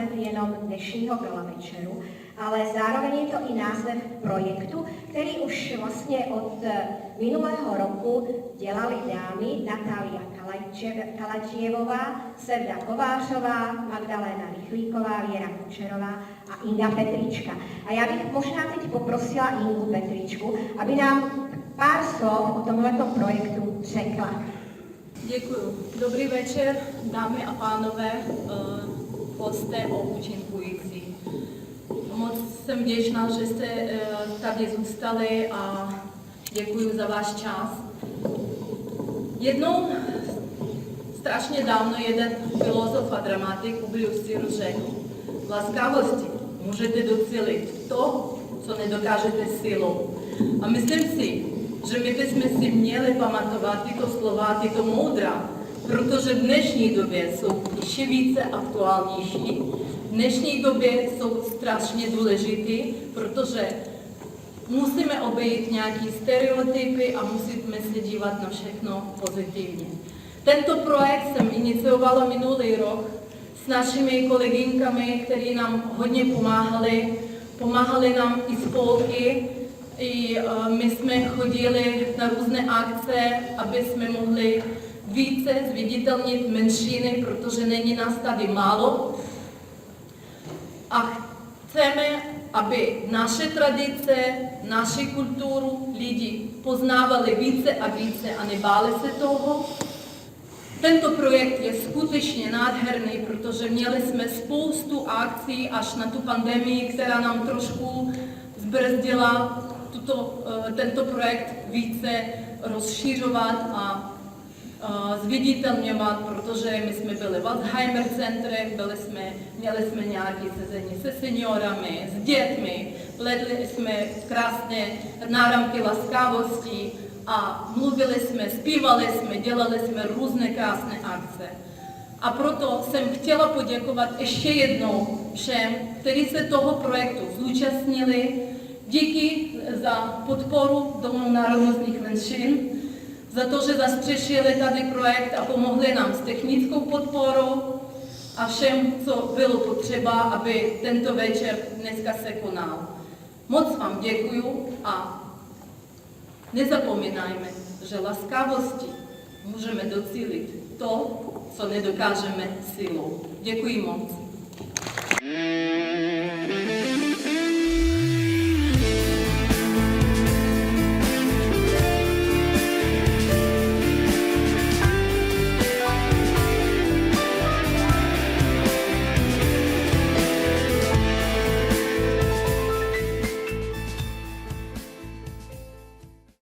název jenom dnešního gala večeru, ale zároveň je to i název projektu, který už vlastně od minulého roku dělali dámy Natália Kaladžievová, Sevda Kovářová, Magdalena Rychlíková, Věra Kučerová a Inga Petrička. A já bych možná teď poprosila Ingu Petričku, aby nám pár slov o tomhletom projektu řekla. Děkuji. Dobrý večer, dámy a pánové, hosté a účinkující. Moc jsem vděčná, že jste tady zůstali a děkuji za váš čas. Jednou strašně dávno jeden filozof a dramatik Publius Syrus řekl: laskavosti můžete docílit to, co nedokážete silou. A myslím si, že my bychom si měli pamatovat tyto slova, tyto moudra, protože v dnešní době jsou ještě více aktuálnější. V dnešní době jsou strašně důležité, protože musíme obejít nějaké stereotypy a musíme se dívat na všechno pozitivně. Tento projekt jsem iniciovala minulý rok s našimi kolegynkami, které nám hodně pomáhali. Pomáhali nám i spolky, i my jsme chodili na různé akce, aby jsme mohli více zviditelnit menšiny, protože není nás tady málo. A chceme, aby naše tradice, naši kulturu lidi poznávali více a více a nebáli se toho. Tento projekt je skutečně nádherný, protože měli jsme spoustu akcí až na tu pandemii, která nám trošku zbrzdila tento projekt více rozšířovat a zviditelňovat, protože my jsme byli v Alzheimer centrech, měli jsme nějaké sezení se seniorami, s dětmi, pletli jsme krásné náramky laskavosti a mluvili jsme, zpívali jsme, dělali jsme různé krásné akce. A proto jsem chtěla poděkovat ještě jednou všem, kteří se toho projektu zúčastnili. Díky za podporu Domu národnostních menšin, za to, že zastřešili tady projekt a pomohli nám s technickou podporou a všem, co bylo potřeba, aby tento večer dneska se konal. Moc vám děkuju a nezapomínajme, že laskavostí můžeme docílit to, co nedokážeme silou. Děkuji moc.